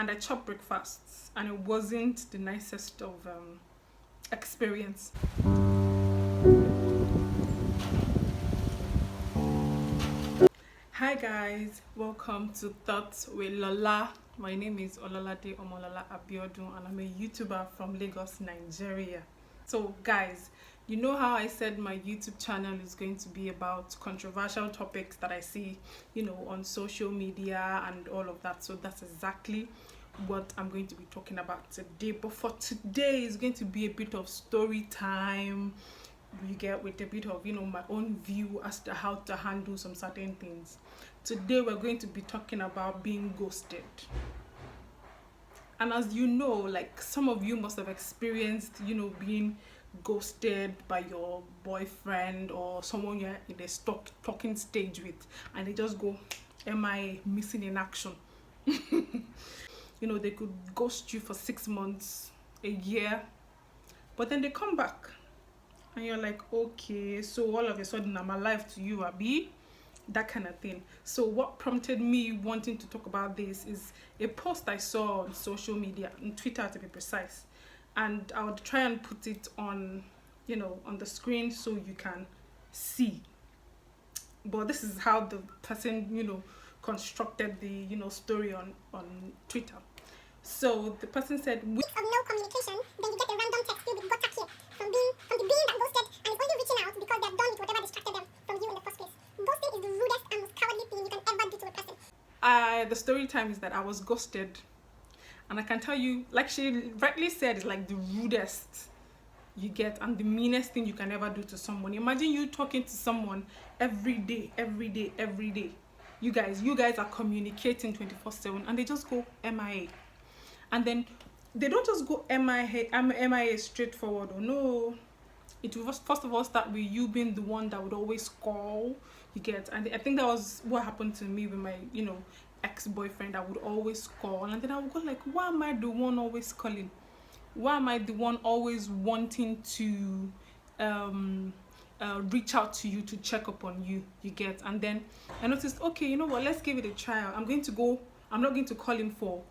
and I chopped breakfasts, and it wasn't the nicest of experience. Hi guys, welcome to Thoughts with Lola. My name is Ololade Omolola Abiodun, and I'm a YouTuber from Lagos, Nigeria. So guys, you know how I said my YouTube channel is going to be about controversial topics that I see, on social media and all of that. So that's exactly what I'm going to be talking about today. But for today, it's going to be a bit of story time. You get, with a bit of my own view as to how to handle some certain things. Today we're going to be talking about being ghosted. And as you know, like some of you must have experienced being ghosted by your boyfriend or someone you're in a talking stage with, and they just go MIA, missing in action. They could ghost you for 6 months, a year, but then they come back and you're like, okay, so all of a sudden I'm alive to you, Abi, that kind of thing. So what prompted me wanting to talk about this is a post I saw on social media, on Twitter to be precise, and I would try and put it on on the screen so you can see. But this is how the person constructed the story on Twitter. So the person said, of no communication, then you get a random text filled with butter here from the being that ghosted, and it's only reaching out because they're done with whatever distracted them from you in the first place. Ghosting is the rudest and most cowardly thing you can ever do to a person. The story time is that I was ghosted, and I can tell you, like she rightly said, it's like the rudest you get and the meanest thing you can ever do to someone. Imagine you talking to someone every day. You guys are communicating 24/7, and they just go MIA. And then they don't just go MIA straightforward. Oh no, it will first of all start with you being the one that would always call. You get, and I think that was what happened to me with my ex-boyfriend. I would always call, and then I would go like, why am I the one always calling? Why am I the one always wanting to reach out to you to check up on you? You get, and then I noticed, okay, you know what, let's give it a trial. I'm not going to call him for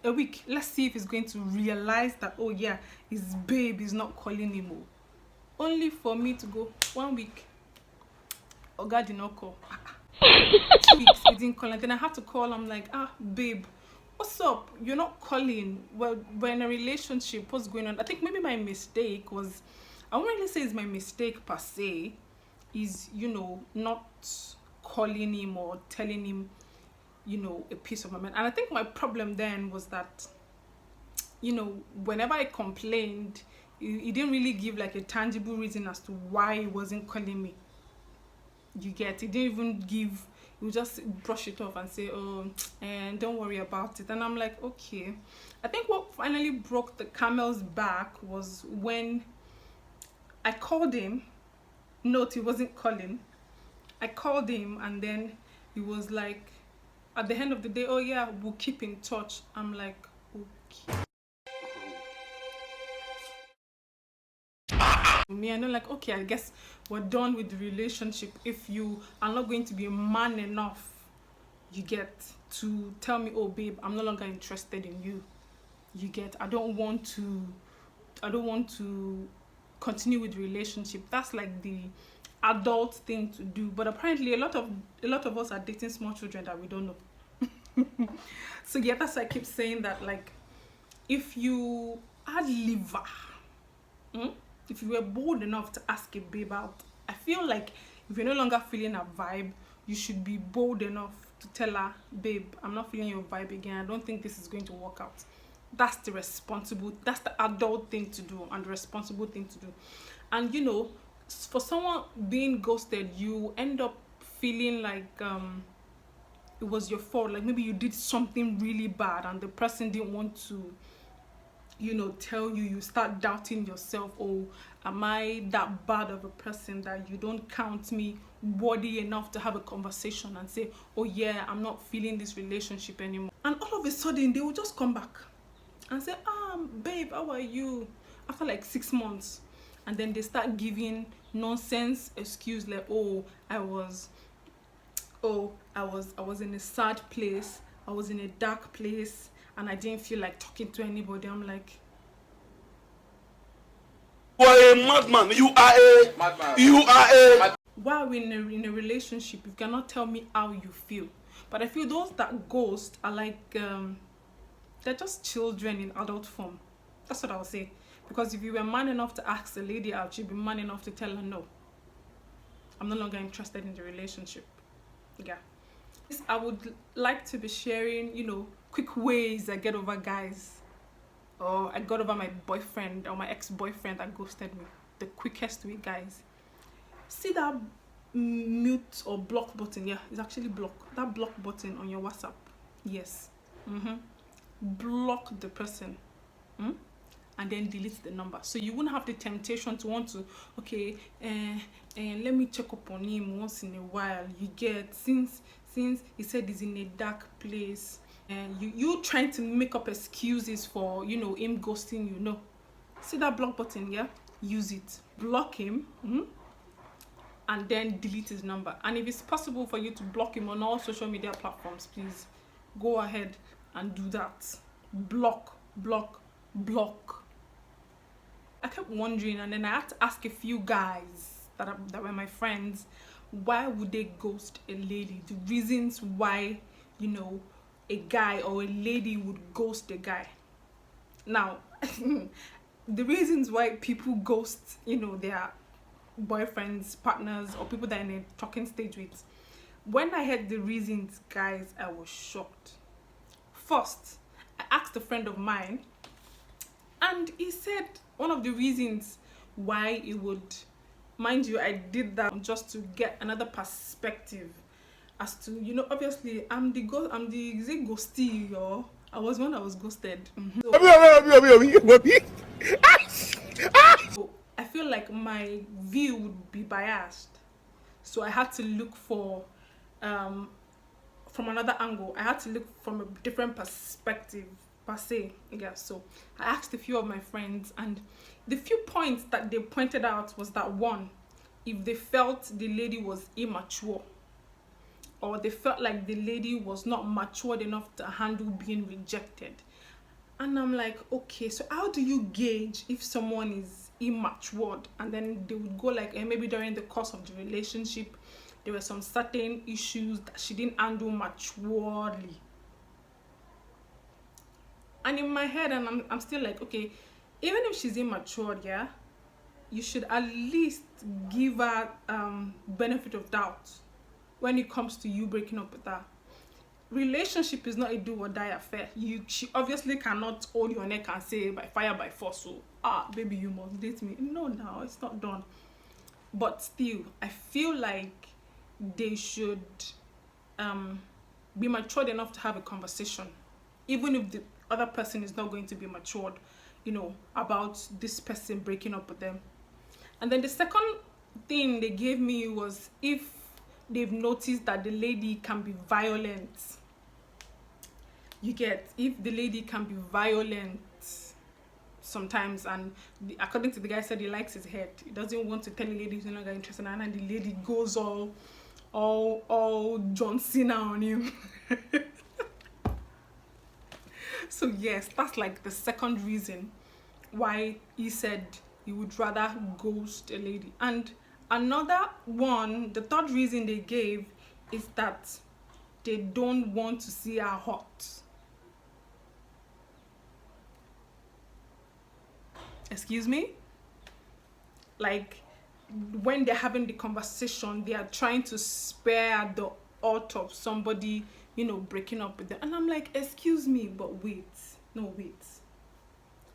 a week. Let's see if he's going to realize that, oh yeah, his babe is not calling him. Only for me to go 1 week, Oga did not call. 2 weeks he didn't call, and then I had to call. I'm like, babe, what's up? You're not calling. Well, we're in a relationship. What's going on? I think maybe my mistake was, I won't really say it's my mistake per se, is not calling him or telling him a piece of my mind. And I think my problem then was that whenever I complained, he didn't really give like a tangible reason as to why he wasn't calling me. You get, he didn't even give, he would just brush it off and say, oh, and don't worry about it. And I'm like, okay. I think what finally broke the camel's back was when I called him. Note, he wasn't calling. I called him, and then he was like, at the end of the day, oh yeah, we'll keep in touch. I'm like, okay. Me, I know, like, okay, I guess we're done with the relationship. If you are not going to be man enough, you get, to tell me, oh babe, I'm no longer interested in you. You get, I don't want to continue with the relationship. That's like the adult thing to do. But apparently a lot of us are dating small children that we don't know. So yeah, that's why I keep saying that, like, if you add liver, if you were bold enough to ask a babe out, I feel like if you're no longer feeling a vibe, you should be bold enough to tell her, babe, I'm not feeling your vibe again. I don't think this is going to work out. That's the adult thing to do, and the responsible thing to do. And for someone being ghosted, you end up feeling like it was your fault. Like maybe you did something really bad and the person didn't want to tell you. You start doubting yourself. Oh, am I that bad of a person that you don't count me worthy enough to have a conversation and say, oh yeah, I'm not feeling this relationship anymore? And all of a sudden they will just come back and say, babe, how are you, after like 6 months? And then they start giving nonsense excuse like, oh, I was in a sad place, I was in a dark place and I didn't feel like talking to anybody. I'm like, you are a madman. You are a madman. You are a. while we're in a relationship, you cannot tell me how you feel. But I feel those that ghost are like they're just children in adult form. That's what I would say. Because if you were man enough to ask the lady out, you'd be man enough to tell her no, I'm no longer interested in the relationship. Yeah. I would like to be sharing, you know, quick ways I get over guys, or I got over my boyfriend or my ex-boyfriend that ghosted me. The quickest way, guys. See that mute or block button? Yeah, it's actually block. That block button on your WhatsApp. Yes. Block the person. And then delete the number, so you wouldn't have the temptation to want to, okay, let me check up on him once in a while. You get, since he said he's in a dark place, and you trying to make up excuses for, you know, him ghosting you. No, see that block button? Yeah, use it, block him, and then delete his number. And if it's possible for you to block him on all social media platforms, please go ahead and do that. Block. I kept wondering, and then I had to ask a few guys that were my friends, why would they ghost a lady? The reasons why, you know, a guy or a lady would ghost a guy. Now, the reasons why people ghost, you know, their boyfriends, partners, or people that are in a talking stage with, when I heard the reasons, guys, I was shocked. First, I asked a friend of mine, and he said one of the reasons why it would, mind you, I did that just to get another perspective as to, you know, obviously I'm the ghostie, or I was one that was ghosted. So I feel like my view would be biased, so I had to look for from another angle. I had to look from a different perspective, per se. Yeah, so I asked a few of my friends, and the few points that they pointed out was that, one, if they felt the lady was immature, or they felt like the lady was not matured enough to handle being rejected. And I'm like, okay, so how do you gauge if someone is immature? And then they would go like, maybe during the course of the relationship there were some certain issues that she didn't handle maturely. And in my head, and I'm still like, okay, even if she's immature, yeah, you should at least give her benefit of doubt when it comes to you breaking up with her. Relationship is not a do or die affair. She obviously cannot hold your neck and say by fire by force, so baby, you must date me. No, it's not done. But still, I feel like they should be matured enough to have a conversation, even if the other person is not going to be matured, you know, about this person breaking up with them. And then the second thing they gave me was if they've noticed that the lady can be violent. You get, if the lady can be violent sometimes, and according to the guy, said he likes his head, he doesn't want to tell the lady he's no longer interested, and the lady goes all John Cena on him. So yes, that's like the second reason why he said he would rather ghost a lady. And another one, the third reason they gave, is that they don't want to see her hot. Excuse me? Like, when they're having the conversation, they are trying to spare the out of somebody, you know, breaking up with them. And I'm like, excuse me, but wait. No, wait.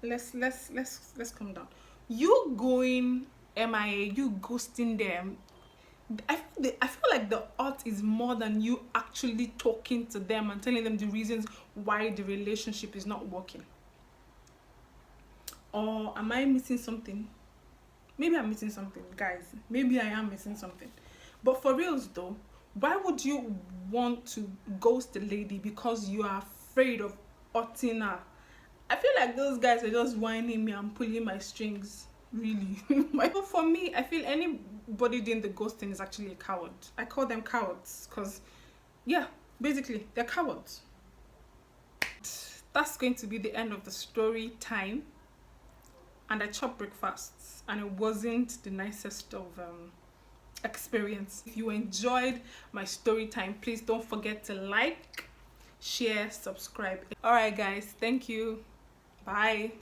Let's calm down. You going MIA, you ghosting them. I feel like the art is more than you actually talking to them and telling them the reasons why the relationship is not working. Or am I missing something? Maybe I'm missing something, guys. Maybe I am missing something. But for reals though, why would you want to ghost a lady because you are afraid of hurting her? I feel like those guys are just whining me and pulling my strings. Really. But for me, I feel anybody doing the ghosting is actually a coward. I call them cowards because, yeah, basically, they're cowards. That's going to be the end of the story time. And I chopped breakfasts, and it wasn't the nicest of experience. If you enjoyed my story time, please don't forget to like, share, subscribe. All right guys, thank you. Bye.